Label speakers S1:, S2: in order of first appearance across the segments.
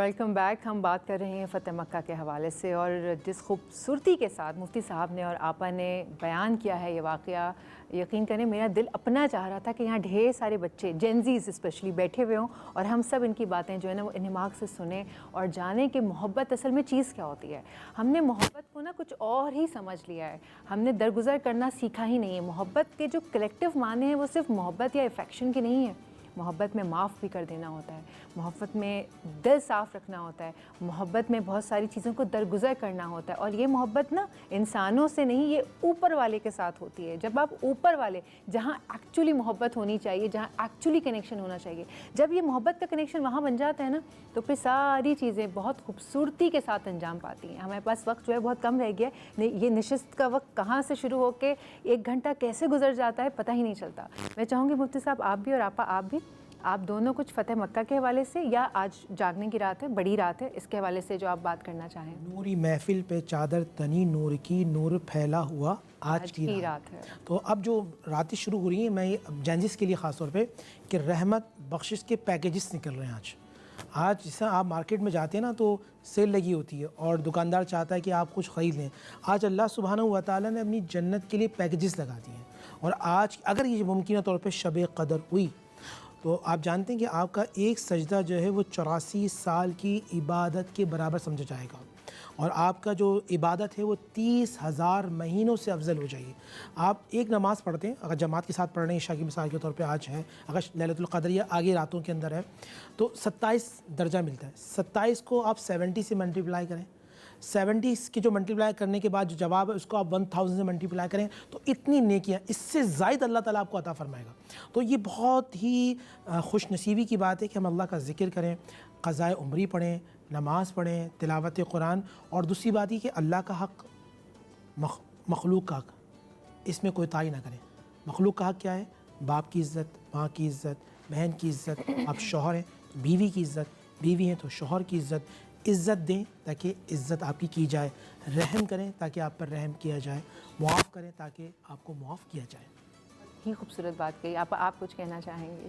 S1: Welcome back. ہم بات کر رہے ہیں فتح مکہ کے حوالے سے، اور جس خوبصورتی کے ساتھ مفتی صاحب نے اور آپا نے بیان کیا ہے یہ واقعہ، یقین کریں میرا دل اپنا چاہ رہا تھا کہ یہاں ڈھیر سارے بچے جینزیز اسپیشلی بیٹھے ہوئے ہوں اور ہم سب ان کی باتیں جو ہے نا وہ انہماک سے سنیں اور جانیں کہ محبت اصل میں چیز کیا ہوتی ہے. ہم نے محبت کو نا کچھ اور ہی سمجھ لیا ہے، ہم نے درگزر کرنا سیکھا ہی نہیں ہے. محبت کے جو کلیکٹیو معنی ہیں وہ صرف محبت یا افیکشن کے نہیں ہیں. محبت میں معاف بھی کر دینا ہوتا ہے، محبت میں دل صاف رکھنا ہوتا ہے، محبت میں بہت ساری چیزوں کو درگزر کرنا ہوتا ہے. اور یہ محبت نا انسانوں سے نہیں، یہ اوپر والے کے ساتھ ہوتی ہے. جب آپ اوپر والے جہاں ایکچولی محبت ہونی چاہیے، جہاں ایکچولی کنیکشن ہونا چاہیے، جب یہ محبت کا کنیکشن وہاں بن جاتا ہے نا تو پھر ساری چیزیں بہت خوبصورتی کے ساتھ انجام پاتی ہیں. ہمارے پاس وقت جو ہے بہت کم رہ گیا ہے. یہ نشست کا وقت کہاں سے شروع ہو کے 1 گھنٹہ کیسے گزر جاتا ہے پتہ ہی نہیں چلتا. میں چاہوں گی مفتی صاحب آپ بھی اور آپا آپ بھی، آپ دونوں کچھ فتح مکہ کے حوالے سے یا آج جاگنے کی رات ہے، بڑی رات ہے، اس کے حوالے سے جو آپ بات کرنا چاہیں.
S2: نوری محفل پہ چادر تنی نور کی، نور پھیلا ہوا آج کی رات ہے. تو اب جو راتیں شروع ہو رہی ہیں، میں جینزس کے لیے خاص طور پہ کہ رحمت بخشش کے پیکیجز نکل رہے ہیں. آج جیسے آپ مارکیٹ میں جاتے ہیں نا تو سیل لگی ہوتی ہے اور دکاندار چاہتا ہے کہ آپ کچھ خرید لیں. آج اللہ سبحانہ و تعالیٰ نے اپنی جنت کے لیے پیکیجز لگا دیے ہیں. اور آج اگر یہ ممکنہ طور پہ شب قدر ہوئی تو آپ جانتے ہیں کہ آپ کا ایک سجدہ جو ہے وہ 84 سال کی عبادت کے برابر سمجھا جائے گا، اور آپ کا جو عبادت ہے وہ 30,000 مہینوں سے افضل ہو جائے گی. آپ ایک نماز پڑھتے ہیں، اگر جماعت کے ساتھ پڑھ رہے ہیں، عشاء کی مثال کے طور پہ آج ہے، اگر لیلۃ القدر یا آگے راتوں کے اندر ہے تو 27 درجہ ملتا ہے. 27 کو آپ 70 سے ملٹیپلائی کریں، 70 کی جو ملٹیپلائی کرنے کے بعد جو جواب ہے اس کو آپ 1000 سے ملٹیپلائی کریں تو اتنی نیکیاں، اس سے زائد اللہ تعالیٰ آپ کو عطا فرمائے گا. تو یہ بہت ہی خوش نصیبی کی بات ہے کہ ہم اللہ کا ذکر کریں، قضائے عمری پڑھیں، نماز پڑھیں، تلاوت قرآن. اور دوسری بات یہ کہ اللہ کا حق مخلوق کا حق، اس میں کوئی تائی نہ کریں. مخلوق کا حق کیا ہے؟ باپ کی عزت، ماں کی عزت، بہن کی عزت. آپ شوہر ہیں، بیوی کی عزت، بیوی ہیں تو شوہر کی عزت دیں تاکہ عزت آپ کی جائے. رحم کریں تاکہ آپ پر رحم کیا جائے. معاف کریں تاکہ آپ کو معاف کیا جائے.
S1: ہی خوبصورت بات کہی. آپ کچھ کہنا چاہیں گے؟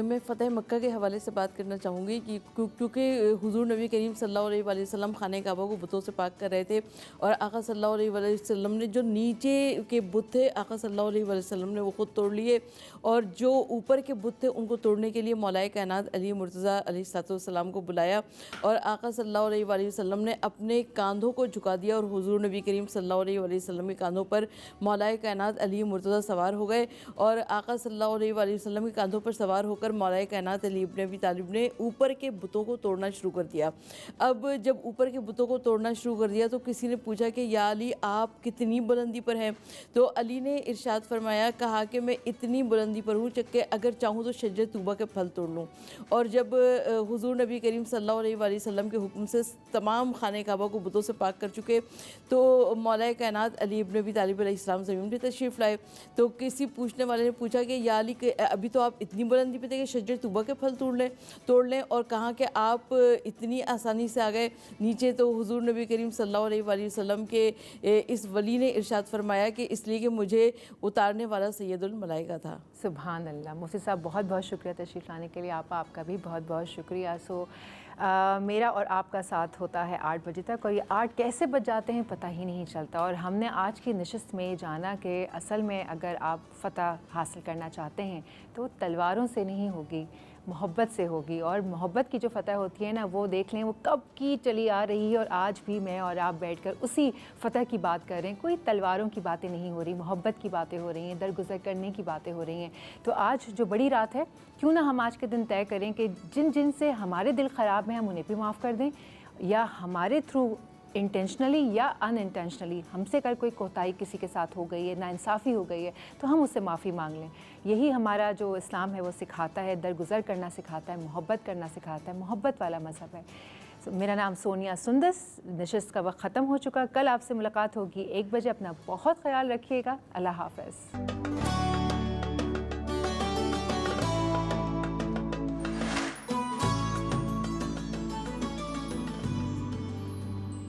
S3: میں فتح مکہ کے حوالے سے بات کرنا چاہوں گی کہ کیونکہ حضور نبی کریم صلی اللہ علیہ وآلہ وسلم خانہ کعبہ کو بتوں سے پاک کر رہے تھے، اور آقا صلی اللہ علیہ وآلہ وسلم نے جو نیچے کے بت تھے آقا صلی اللہ علیہ وآلہ وسلم نے وہ خود توڑ لیے، اور جو اوپر کے بت تھے ان کو توڑنے کے لیے مولا کائنات علی مرتضیٰ علیہ السلام کو بلایا، اور آقا صلی اللہ علیہ وآلہ وسلم نے اپنے کاندھوں کو جھکا دیا اور حضور نبی کریم صلی اللہ علیہ وآلہ وسلم کے کاندھوں پر مولا کائنات علی مرتضیٰ سوار ہو گئے، اور آقا صلی اللہ علیہ وآلہ وسلم کے کاندھوں پر سوار ہو کر مولا کائنات علی ابن ابی طالب نے اوپر کے بتوں کو توڑنا شروع کر دیا. اب جب اوپر کے بتوں کو توڑنا شروع کر دیا تو کسی نے پوچھا کہ یا علی آپ کتنی بلندی پر ہیں؟ تو علی نے ارشاد فرمایا، کہا کہ میں اتنی بلندی پر ہوں کہ اگر چاہوں تو شجر طوبہ کے پھل توڑ لوں. اور جب حضور نبی کریم صلی اللہ علیہ وآلہ وسلم کے حکم سے تمام خانہ کعبہ کو بتوں سے پاک کر چکے تو مولا کائنات علی ابن ابی طالب علیہ السلام زمین پہ تشریف لائے. تو کسی پوچھنے والے نے پوچھا کہ یا علی ابھی تو آپ اتنی بلندی پہ تھے کہ شجر طوبہ کے پھل توڑ لیں، اور کہا کہ آپ اتنی آسانی سے آ گئے نیچے. تو حضور نبی کریم صلی اللہ علیہ وآلہ وسلم کے اس ولی نے ارشاد فرمایا کہ اس لیے کہ مجھے اتارنے والا سید الملائکہ تھا.
S1: سبحان اللہ. مفتی صاحب بہت بہت شکریہ تشریف لانے کے لیے. آپ کا بھی بہت بہت شکریہ. میرا اور آپ کا ساتھ ہوتا ہے 8 بجے تک، اور یہ 8 کیسے بج جاتے ہیں پتہ ہی نہیں چلتا. اور ہم نے آج کی نشست میں جانا کہ اصل میں اگر آپ فتح حاصل کرنا چاہتے ہیں تو تلواروں سے نہیں ہوگی، محبت سے ہوگی. اور محبت کی جو فتح ہوتی ہے نا وہ دیکھ لیں وہ کب کی چلی آ رہی ہے، اور آج بھی میں اور آپ بیٹھ کر اسی فتح کی بات کر رہے ہیں. کوئی تلواروں کی باتیں نہیں ہو رہی، محبت کی باتیں ہو رہی ہیں، درگزر کرنے کی باتیں ہو رہی ہیں. تو آج جو بڑی رات ہے، کیوں نہ ہم آج کے دن طے کریں کہ جن سے ہمارے دل خراب ہیں ہم انہیں بھی معاف کر دیں، یا ہمارے تھرو انٹینشنلی یا ان انٹینشنلی ہم سے اگر کوئی کوتاہی کسی کے ساتھ ہو گئی ہے، ناانصافی ہو گئی ہے تو ہم اس سے معافی مانگ لیں. یہی ہمارا جو اسلام ہے وہ سکھاتا ہے، درگزر کرنا سکھاتا ہے، محبت کرنا سکھاتا ہے، محبت والا مذہب ہے. میرا نام سونیا سندس. نشست کا وقت ختم ہو چکا. کل آپ سے ملاقات ہوگی 1 بجے. اپنا بہت خیال رکھیے گا. اللہ حافظ.